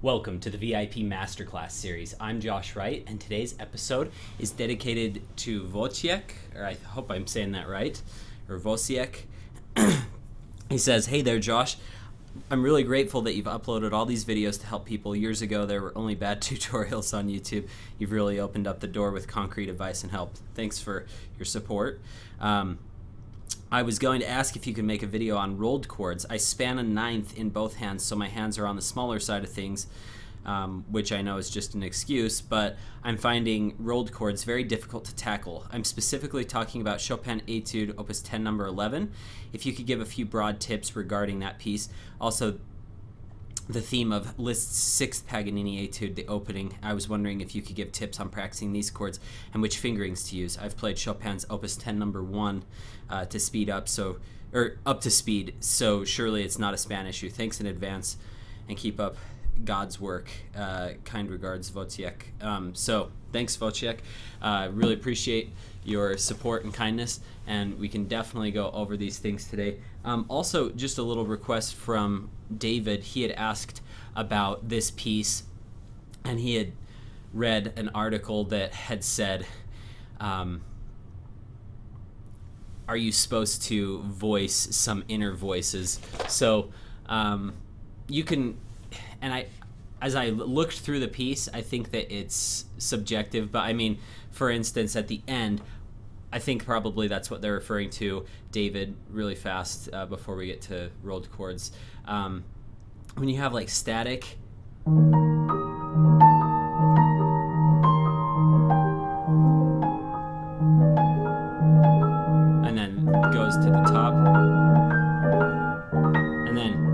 Welcome to the VIP MasterClass series. I'm Josh Wright, and today's episode is dedicated to Wojciech, or I hope I'm saying that right, or Wojciech. He says, "Hey there, Josh. I'm really grateful that you've uploaded all these videos to help people. Years ago, there were only bad tutorials on YouTube. You've really opened up the door with concrete advice and help. Thanks for your support. I was going to ask if you could make a video on rolled chords. I span a ninth in both hands, so my hands are on the smaller side of things, which I know is just an excuse, but I'm finding rolled chords very difficult to tackle. I'm specifically talking about Chopin Etude, Opus 10, number 11. If you could give a few broad tips regarding that piece. Also, the theme of Liszt's 6th Paganini Etude, the opening. I was wondering if you could give tips on practicing these chords and which fingerings to use. I've played Chopin's Opus 10 number 1 to speed up, up to speed, so surely it's not a span issue. Thanks in advance, and keep up God's work. Kind regards, Wojciech." So thanks, Wojciech. Really appreciate your support and kindness, and we can definitely go over these things today. Also, just a little request from David. He had asked about this piece, and he had read an article that had said, are you supposed to voice some inner voices? So you can, and as I looked through the piece, I think that it's subjective, but I mean, for instance, at the end, I think probably that's what they're referring to, David, really fast before we get to rolled chords. When you have like static, and then goes to the top, and then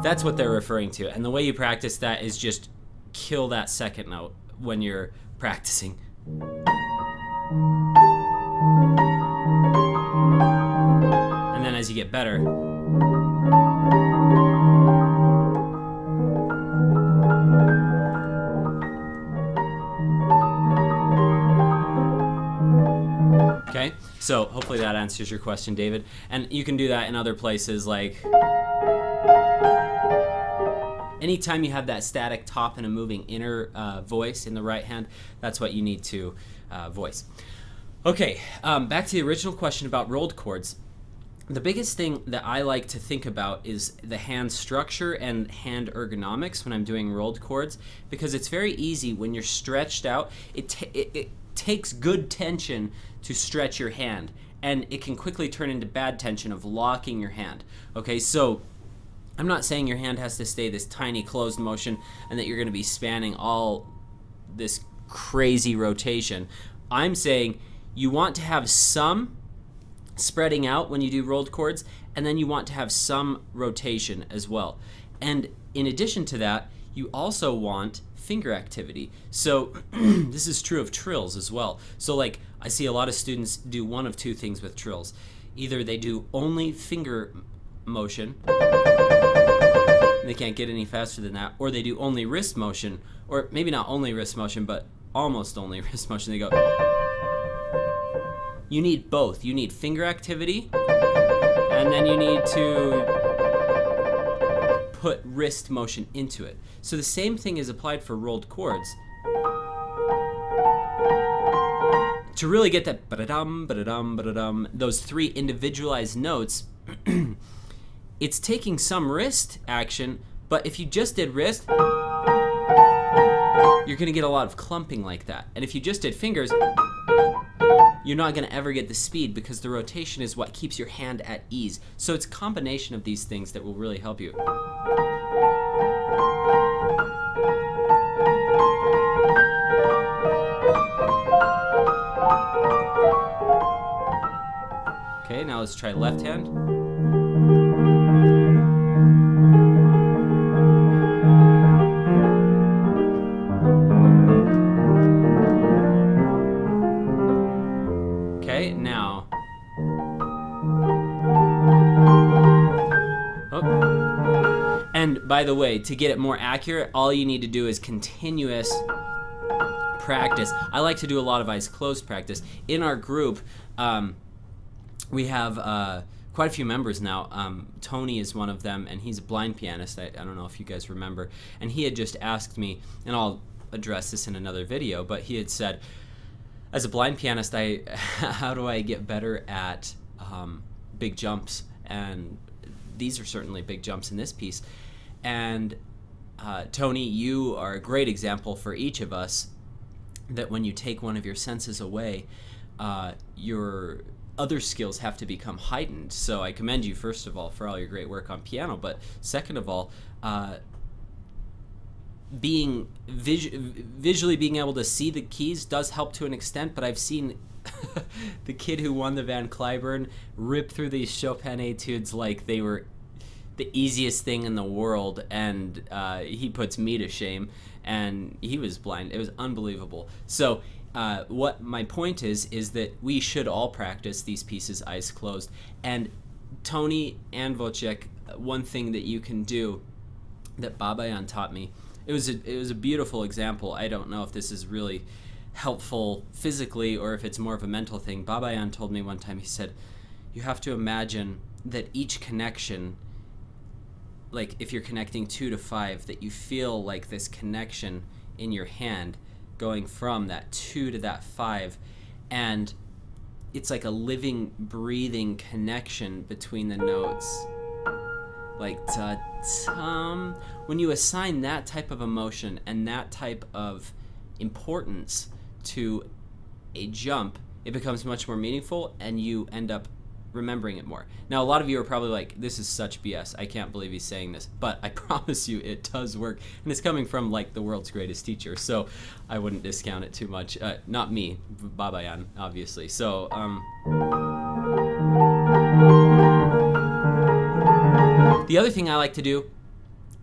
that's what they're referring to. And the way you practice that is just kill that second note when you're practicing. And then as you get better, okay? So hopefully that answers your question, David. And you can do that in other places, like anytime you have that static top and a moving inner voice in the right hand, that's what you need to voice. Okay, back to the original question about rolled chords. The biggest thing that I like to think about is the hand structure and hand ergonomics when I'm doing rolled chords, because it's very easy when you're stretched out. It takes good tension to stretch your hand, and it can quickly turn into bad tension of locking your hand. Okay, so I'm not saying your hand has to stay this tiny closed motion and that you're going to be spanning all this crazy rotation. I'm saying you want to have some spreading out when you do rolled chords, and then you want to have some rotation as well. And in addition to that, you also want finger activity. So this is true of trills as well. So like I see a lot of students do one of two things with trills. Either they do only finger motion, and they can't get any faster than that, or they do only wrist motion, or maybe not only wrist motion, but almost only wrist motion. They go. You need both. You need finger activity, and then you need to put wrist motion into it. So the same thing is applied for rolled chords. To really get that ba-da-dum, ba-da-dum, ba-da-dum, those three individualized notes, it's taking some wrist action, but if you just did wrist, you're going to get a lot of clumping like that. And if you just did fingers, you're not going to ever get the speed, because the rotation is what keeps your hand at ease. So it's a combination of these things that will really help you. Okay, now let's try left hand. Okay, now. Oh. And by the way, to get it more accurate, all you need to do is continuous practice. I like to do a lot of eyes closed practice. In our group, we have quite a few members now. Tony is one of them, and he's a blind pianist. I don't know if you guys remember. And he had just asked me, and I'll address this in another video, but he had said, as a blind pianist, how do I get better at big jumps? And these are certainly big jumps in this piece. And Tony, you are a great example for each of us that when you take one of your senses away, your other skills have to become heightened. So I commend you, first of all, for all your great work on piano, but second of all, being visually being able to see the keys does help to an extent, but I've seen the kid who won the Van Cliburn rip through these Chopin etudes like they were the easiest thing in the world, and he puts me to shame, and he was blind. It was unbelievable. So what my point is that we should all practice these pieces eyes closed. And Tony and Wojciech, one thing that you can do that Babayan taught me, it was a beautiful example. I don't know if this is really helpful physically or if it's more of a mental thing. Babayan told me one time, he said, you have to imagine that each connection, like if you're connecting 2 to 5, that you feel like this connection in your hand going from that 2 to that 5, and it's like a living, breathing connection between the notes. Like ta-tum. When you assign that type of emotion and that type of importance to a jump, it becomes much more meaningful, and you end up remembering it more. Now, a lot of you are probably like, this is such BS. I can't believe he's saying this. But I promise you it does work. And it's coming from like the world's greatest teacher. So I wouldn't discount it too much. Not me, Babayan, obviously. So, the other thing I like to do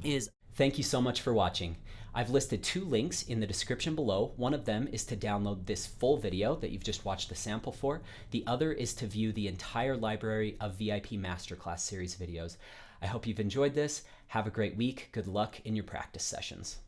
is, thank you so much for watching. I've listed 2 links in the description below. One of them is to download this full video that you've just watched the sample for. The other is to view the entire library of VIP MasterClass series videos. I hope you've enjoyed this. Have a great week. Good luck in your practice sessions.